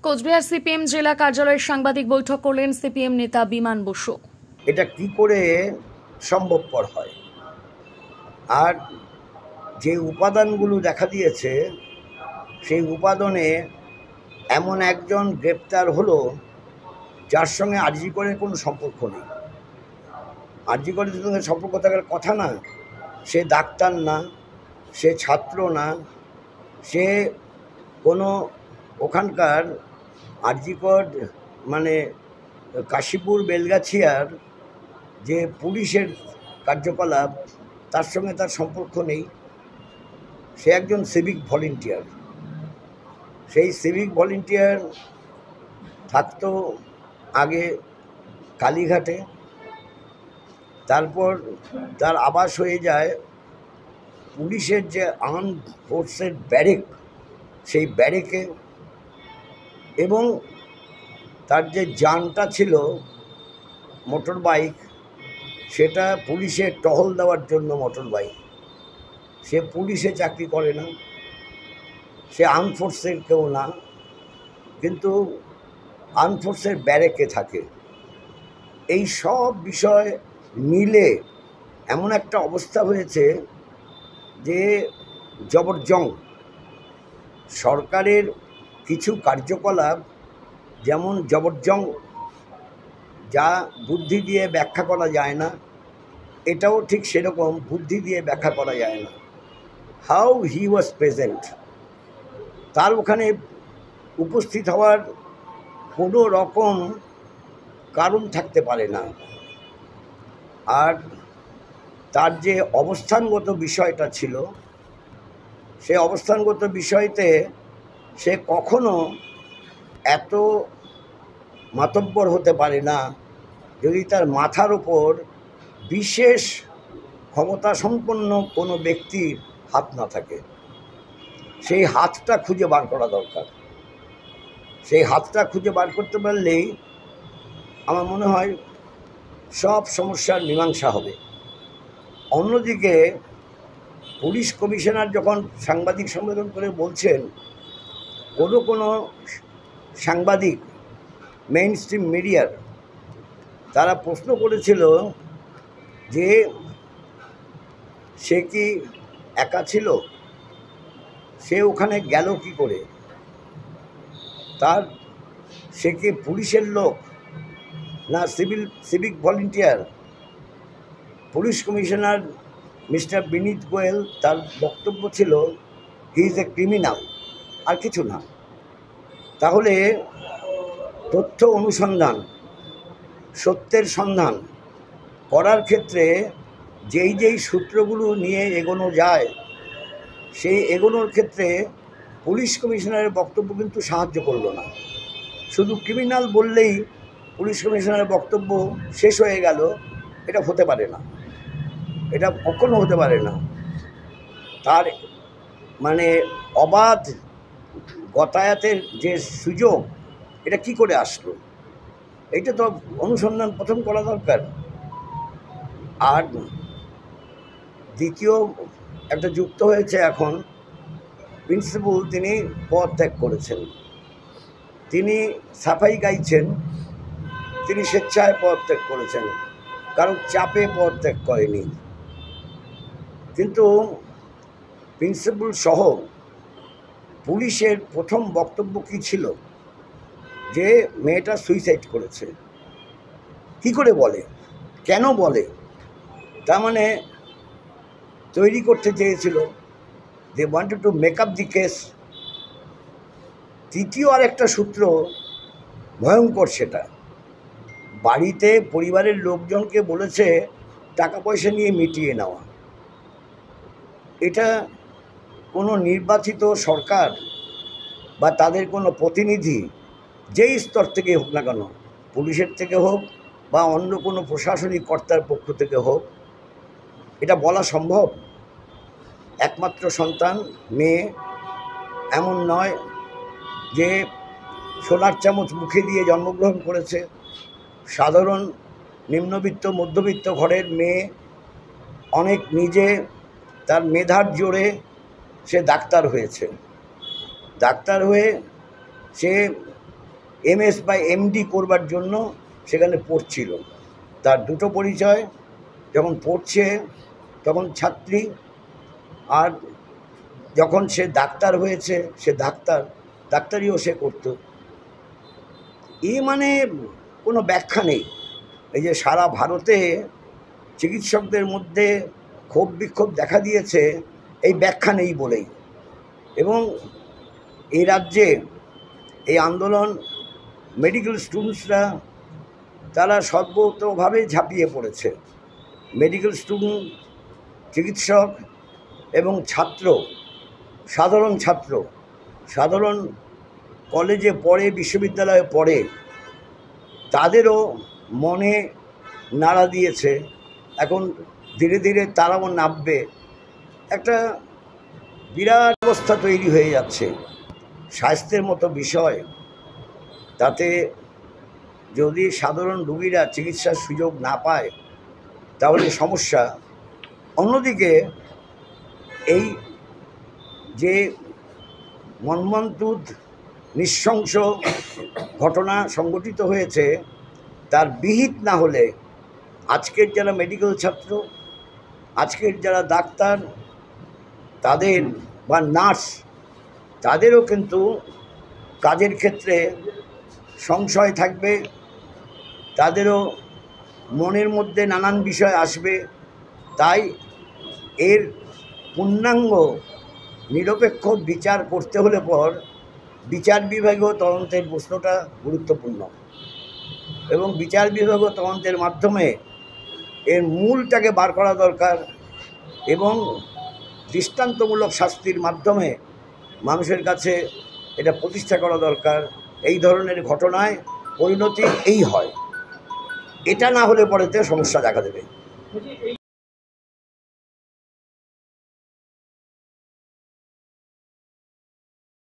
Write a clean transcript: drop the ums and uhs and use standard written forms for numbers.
Cooch Behar CPM জেলা কার্যালয়ের সাংবাদিক বৈঠক করলেন সিপিএম নেতা বিমান বসু। এটা কি করে সম্ভবপর হয়, আর যে উপাদানগুলো দেখা দিয়েছে সেই উপাদানে এমন একজন গ্রেপ্তার হলো যার সঙ্গে আরজি করে কোনো সম্পর্ক নেই। আরজি করে সঙ্গে সম্পর্ক থাকার কথা না। সে ডাক্তার না, সে ছাত্র না, সে কোনো ওখানকার আরজিকর মানে কাশীপুর বেলগাছিয়ার যে পুলিশের কার্যকলাপ তার সঙ্গে তার সম্পর্ক নেই। সে একজন সিভিক ভলেন্টিয়ার। সেই সিভিক ভলেন্টিয়ার থাকতো আগে কালীঘাটে, তারপর তার আবাস হয়ে যায় পুলিশের যে আর্ম ফোর্সের ব্যারেক, সেই ব্যারেকে, এবং তার যে যানটা ছিল মোটর বাইক, সেটা পুলিশের টহল দেওয়ার জন্য মোটর বাইক। সে পুলিশে চাকরি করে না, সে আর্ম ফোর্সের কেউ না, কিন্তু আর্ম ফোর্সের ব্যারেকে থাকে। এই সব বিষয় মিলে এমন একটা অবস্থা হয়েছে যে জবরজং সরকারের কিছু কার্যকলাপ যেমন জবরজং, যা বুদ্ধি দিয়ে ব্যাখ্যা করা যায় না, এটাও ঠিক সেরকম বুদ্ধি দিয়ে ব্যাখ্যা করা যায় না। হাউ হি ওয়াজ প্রেজেন্ট, তার ওখানে উপস্থিত হওয়ার কোনো রকম কারণ থাকতে পারে না। আর তার যে অবস্থানগত বিষয়টা ছিল, সে অবস্থানগত বিষয়তে সে কখনো এত মাতব্বর হতে পারে না যদি তার মাথার উপর বিশেষ ক্ষমতা সম্পন্ন কোনো ব্যক্তির হাত না থাকে। সেই হাতটা খুঁজে বার করা দরকার। সেই হাতটা খুঁজে বার করতে পারলেই আমার মনে হয় সব সমস্যার মীমাংসা হবে। অন্যদিকে পুলিশ কমিশনার যখন সাংবাদিক সম্মেলন করে বলছেন, কোনো সাংবাদিক মেইন স্ট্রিম মিডিয়ার তারা প্রশ্ন করেছিল যে সে কি একা ছিল, সে ওখানে গেল কি করে, সে কি পুলিশের লোক না civic volunteer. Police commissioner mister Vineet Goel, তার বক্তব্য ছিল হি ইজ এ ক্রিমিনাল, আর কিছু না। তাহলে তথ্য অনুসন্ধান, সত্যের সন্ধান করার ক্ষেত্রে যেই সূত্রগুলো নিয়ে এগোনো যায়, সেই এগোনোর ক্ষেত্রে পুলিশ কমিশনারের বক্তব্য কিন্তু সাহায্য করলো না। শুধু ক্রিমিনাল বললেই পুলিশ কমিশনারের বক্তব্য শেষ হয়ে গেল, এটা হতে পারে না, এটা কখনো হতে পারে না। তার মানে অবাধ গতায়াতের যে সুযোগ, এটা কি করে আসলো, এইটা তো অনুসন্ধান প্রথম করা দরকার। আর দ্বিতীয় একটা যুক্ত হয়েছে, এখন প্রিন্সিপাল তিনি পদত্যাগ করেছেন, তিনি সাফাই গাইছেন, তিনি স্বেচ্ছায় পদত্যাগ করেছেন, কারণ চাপে পদত্যাগ করেনি। কিন্তু প্রিন্সিপাল সহ পুলিশের প্রথম বক্তব্য কী ছিল, যে মেয়েটা সুইসাইড করেছে। কি করে বলে, কেন বলে, তার মানে তৈরি করতে চেয়েছিল, they wanted to make up the case. তৃতীয় আরেকটা সূত্র ভয়ঙ্কর, সেটা বাড়িতে পরিবারের লোকজনকে বলেছে টাকা পয়সা নিয়ে মিটিয়ে নেওয়া। এটা কোনো নির্বাচিত সরকার বা তাদের কোনো প্রতিনিধি যেই স্তর থেকে হোক না কেন, পুলিশের থেকে হোক বা অন্য কোনো প্রশাসনিক কর্তার পক্ষ থেকে হোক, এটা বলা সম্ভব? একমাত্র সন্তান মেয়ে, এমন নয় যে সোনার চামচ মুখে দিয়ে জন্মগ্রহণ করেছে, সাধারণ নিম্নবিত্ত মধ্যবিত্ত ঘরের মেয়ে, অনেক নিজে তার মেধার জোরে সে ডাক্তার হয়েছে। ডাক্তার হয়ে সে MS বা MD করবার জন্য সেখানে পড়ছিল। তার দুটো পরিচয়, যখন পড়ছে তখন ছাত্রী, আর যখন সে ডাক্তার হয়েছে সে ডাক্তারিও সে করতো। মানে কোনো ব্যাখ্যা নেই। এই যে সারা ভারতে চিকিৎসকদের মধ্যে ক্ষোভ বিক্ষোভ দেখা দিয়েছে এই ব্যাখ্যা নেই বলেই। এবং এই রাজ্যে এই আন্দোলন মেডিকেল স্টুডেন্টসরা তারা সর্বতোভাবে ঝাঁপিয়ে পড়েছে। মেডিকেল স্টুডেন্ট, চিকিৎসক এবং ছাত্র, সাধারণ কলেজে পড়ে, বিশ্ববিদ্যালয়ে পড়ে, তাদেরও মনে নাড়া দিয়েছে। এখন ধীরে ধীরে তারাও নামবে। একটা বিরাট অবস্থা তৈরি হয়ে যাচ্ছে। স্বাস্থ্যের মতো বিষয়, তাতে যদি সাধারণ রোগীরা চিকিৎসার সুযোগ না পায় তাহলে সমস্যা। অন্যদিকে এই যে মর্মন্তুদ নৃশংস ঘটনা সংঘটিত হয়েছে তার বিহিত না হলে আজকের যারা মেডিকেল ছাত্র, আজকের যারা ডাক্তার, তাদের বা নার্স, তাদেরও কিন্তু কাজের ক্ষেত্রে সংশয় থাকবে, তাদেরও মনের মধ্যে নানান বিষয় আসবে। তাই এর পূর্ণাঙ্গ নিরপেক্ষ বিচার করতে হলে পর বিচার বিভাগীয় তদন্তের প্রশ্নটা গুরুত্বপূর্ণ, এবং বিচার বিভাগীয় তদন্তের মাধ্যমে এর মূলটাকে বার করা দরকার, এবং দৃষ্টান্তমূলক শাস্তির মাধ্যমে মানুষের কাছে এটা প্রতিষ্ঠা করা দরকার। এই ধরনের ঘটনায় পরিণতি এই হয়, এটা না হলে পরেতে সমস্যা দেখা দেবে।